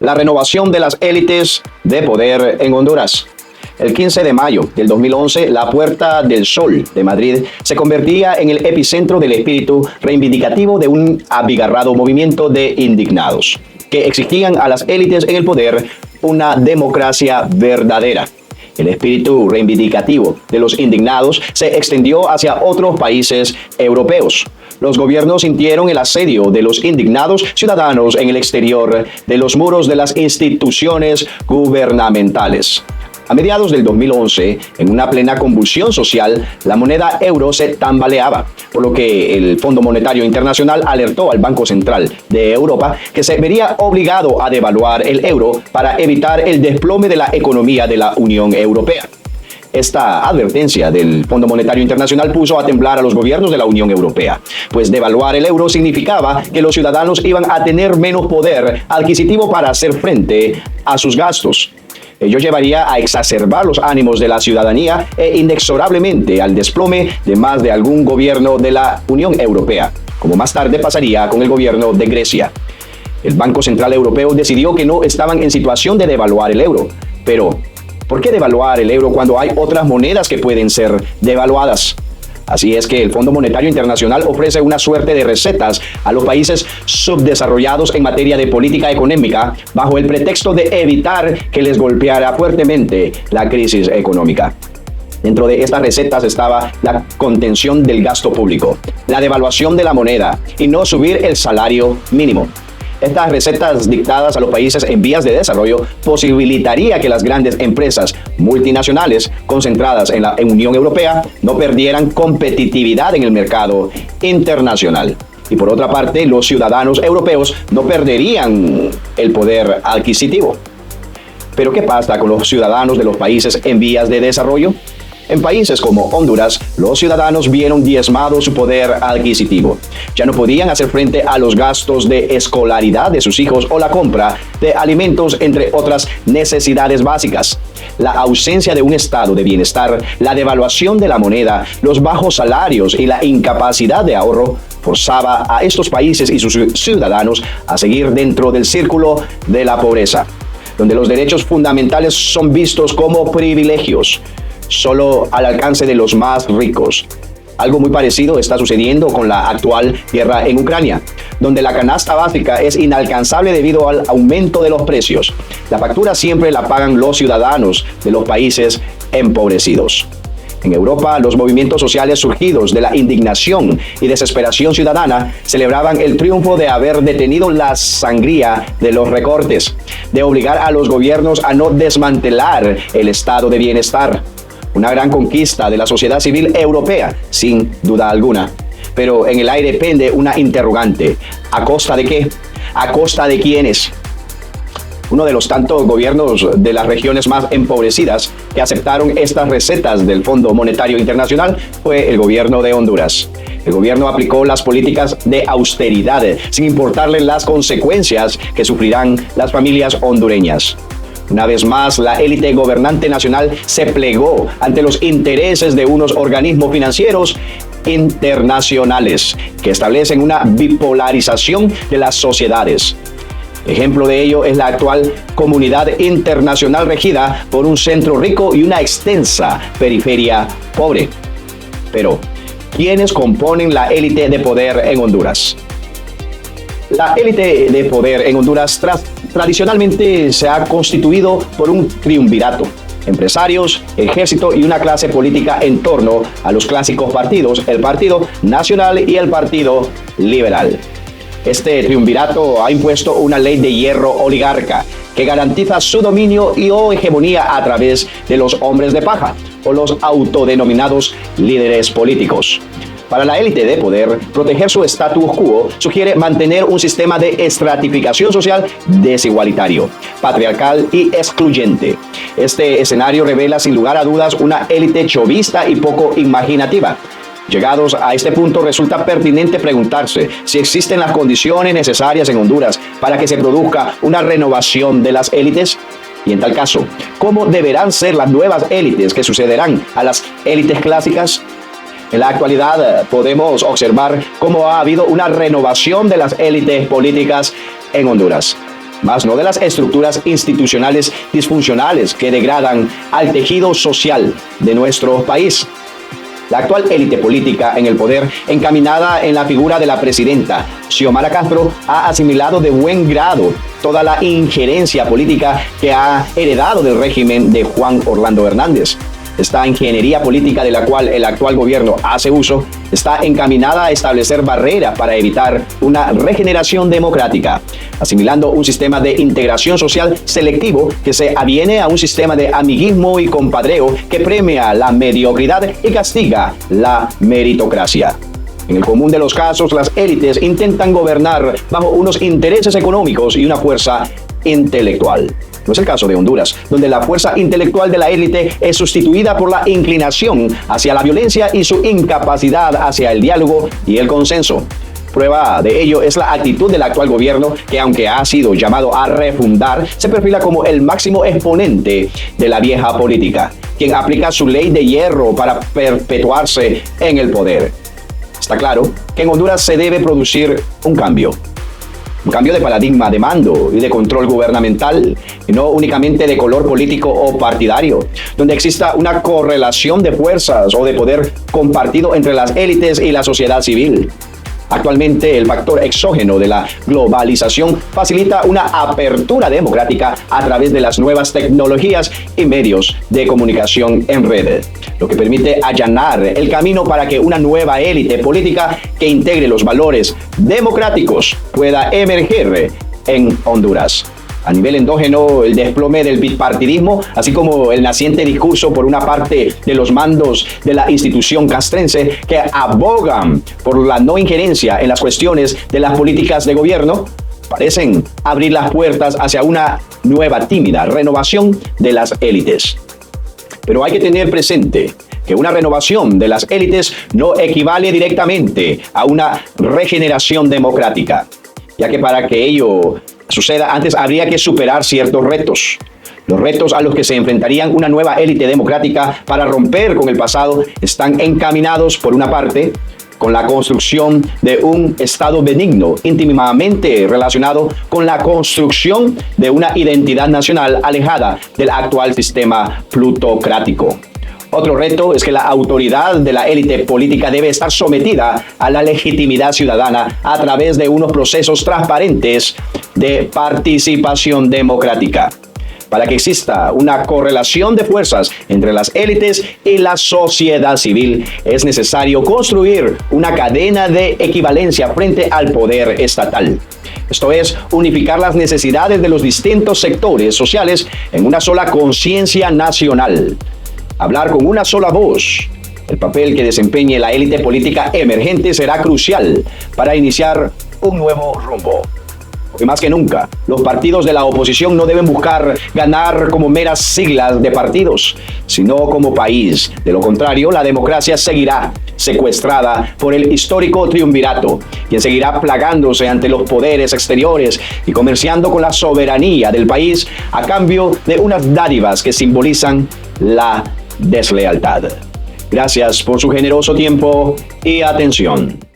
La renovación de las élites de poder en Honduras. El 15 de mayo del 2011, la Puerta del Sol de Madrid se convertía en el epicentro del espíritu reivindicativo de un abigarrado movimiento de indignados que exigían a las élites en el poder una democracia verdadera. El espíritu reivindicativo de los indignados se extendió hacia otros países europeos. Los gobiernos sintieron el asedio de los indignados ciudadanos en el exterior de los muros de las instituciones gubernamentales. A mediados del 2011, en una plena convulsión social, la moneda euro se tambaleaba, por lo que el Fondo Monetario Internacional alertó al Banco Central de Europa que se vería obligado a devaluar el euro para evitar el desplome de la economía de la Unión Europea. Esta advertencia del Fondo Monetario Internacional puso a temblar a los gobiernos de la Unión Europea, pues devaluar el euro significaba que los ciudadanos iban a tener menos poder adquisitivo para hacer frente a sus gastos. Ello llevaría a exacerbar los ánimos de la ciudadanía e inexorablemente al desplome de más de algún gobierno de la Unión Europea, como más tarde pasaría con el gobierno de Grecia. El Banco Central Europeo decidió que no estaban en situación de devaluar el euro, pero ¿por qué devaluar el euro cuando hay otras monedas que pueden ser devaluadas? Así es que el Fondo Monetario Internacional ofrece una suerte de recetas a los países subdesarrollados en materia de política económica bajo el pretexto de evitar que les golpeara fuertemente la crisis económica. Dentro de estas recetas estaba la contención del gasto público, la devaluación de la moneda y no subir el salario mínimo. Estas recetas dictadas a los países en vías de desarrollo posibilitaría que las grandes empresas multinacionales concentradas en la Unión Europea no perdieran competitividad en el mercado internacional. Y por otra parte, los ciudadanos europeos no perderían el poder adquisitivo. ¿Pero qué pasa con los ciudadanos de los países en vías de desarrollo? En países como Honduras, los ciudadanos vieron diezmado su poder adquisitivo. Ya no podían hacer frente a los gastos de escolaridad de sus hijos o la compra de alimentos, entre otras necesidades básicas. La ausencia de un estado de bienestar, la devaluación de la moneda, los bajos salarios y la incapacidad de ahorro forzaba a estos países y sus ciudadanos a seguir dentro del círculo de la pobreza, donde los derechos fundamentales son vistos como privilegios, solo al alcance de los más ricos. Algo muy parecido está sucediendo con la actual guerra en Ucrania, donde la canasta básica es inalcanzable debido al aumento de los precios. La factura siempre la pagan los ciudadanos de los países empobrecidos. En Europa, los movimientos sociales surgidos de la indignación y desesperación ciudadana celebraban el triunfo de haber detenido la sangría de los recortes, de obligar a los gobiernos a no desmantelar el estado de bienestar. Una gran conquista de la sociedad civil europea, sin duda alguna. Pero en el aire pende una interrogante. ¿A costa de qué? ¿A costa de quiénes? Uno de los tantos gobiernos de las regiones más empobrecidas que aceptaron estas recetas del Fondo Monetario Internacional fue el gobierno de Honduras. El gobierno aplicó las políticas de austeridad sin importarle las consecuencias que sufrirán las familias hondureñas. Una vez más, la élite gobernante nacional se plegó ante los intereses de unos organismos financieros internacionales que establecen una bipolarización de las sociedades. Ejemplo de ello es la actual comunidad internacional regida por un centro rico y una extensa periferia pobre. Pero, ¿quiénes componen la élite de poder en Honduras? La élite de poder en Honduras tradicionalmente se ha constituido por un triunvirato: empresarios, ejército y una clase política en torno a los clásicos partidos, el Partido Nacional y el Partido Liberal. Este triunvirato ha impuesto una ley de hierro oligarca que garantiza su dominio y o hegemonía a través de los hombres de paja o los autodenominados líderes políticos. Para la élite de poder, proteger su status quo sugiere mantener un sistema de estratificación social desigualitario, patriarcal y excluyente. Este escenario revela sin lugar a dudas una élite chovista y poco imaginativa. Llegados a este punto, resulta pertinente preguntarse si existen las condiciones necesarias en Honduras para que se produzca una renovación de las élites. Y en tal caso, ¿cómo deberán ser las nuevas élites que sucederán a las élites clásicas? En la actualidad podemos observar cómo ha habido una renovación de las élites políticas en Honduras. más no de las estructuras institucionales disfuncionales que degradan al tejido social de nuestro país. La actual élite política en el poder, encaminada en la figura de la presidenta Xiomara Castro, ha asimilado de buen grado toda la injerencia política que ha heredado del régimen de Juan Orlando Hernández. Esta ingeniería política de la cual el actual gobierno hace uso está encaminada a establecer barreras para evitar una regeneración democrática, asimilando un sistema de integración social selectivo que se aviene a un sistema de amiguismo y compadreo que premia la mediocridad y castiga la meritocracia. En el común de los casos, las élites intentan gobernar bajo unos intereses económicos y una fuerza intelectual. No es el caso de Honduras, donde la fuerza intelectual de la élite es sustituida por la inclinación hacia la violencia y su incapacidad hacia el diálogo y el consenso. Prueba de ello es la actitud del actual gobierno, que aunque ha sido llamado a refundar, se perfila como el máximo exponente de la vieja política, quien aplica su ley de hierro para perpetuarse en el poder. Está claro que en Honduras se debe producir un cambio de paradigma de mando y de control gubernamental, y no únicamente de color político o partidario, donde exista una correlación de fuerzas o de poder compartido entre las élites y la sociedad civil. Actualmente, el factor exógeno de la globalización facilita una apertura democrática a través de las nuevas tecnologías y medios de comunicación en red, lo que permite allanar el camino para que una nueva élite política que integre los valores democráticos pueda emerger en Honduras. A nivel endógeno, el desplome del bipartidismo, así como el naciente discurso por una parte de los mandos de la institución castrense que abogan por la no injerencia en las cuestiones de las políticas de gobierno, parecen abrir las puertas hacia una nueva tímida renovación de las élites. Pero hay que tener presente que una renovación de las élites no equivale directamente a una regeneración democrática, ya que para que ello suceda, antes habría que superar ciertos retos. Los retos a los que se enfrentarían una nueva élite democrática para romper con el pasado están encaminados, por una parte, con la construcción de un Estado benigno, íntimamente relacionado con la construcción de una identidad nacional alejada del actual sistema plutocrático. Otro reto es que la autoridad de la élite política debe estar sometida a la legitimidad ciudadana a través de unos procesos transparentes de participación democrática. Para que exista una correlación de fuerzas entre las élites y la sociedad civil, es necesario construir una cadena de equivalencia frente al poder estatal. Esto es, unificar las necesidades de los distintos sectores sociales en una sola conciencia nacional. Hablar con una sola voz. El papel que desempeñe la élite política emergente será crucial para iniciar un nuevo rumbo. Y más que nunca, los partidos de la oposición no deben buscar ganar como meras siglas de partidos, sino como país. De lo contrario, la democracia seguirá secuestrada por el histórico triunvirato, quien seguirá plagándose ante los poderes exteriores y comerciando con la soberanía del país a cambio de unas dádivas que simbolizan la deslealtad. Gracias por su generoso tiempo y atención.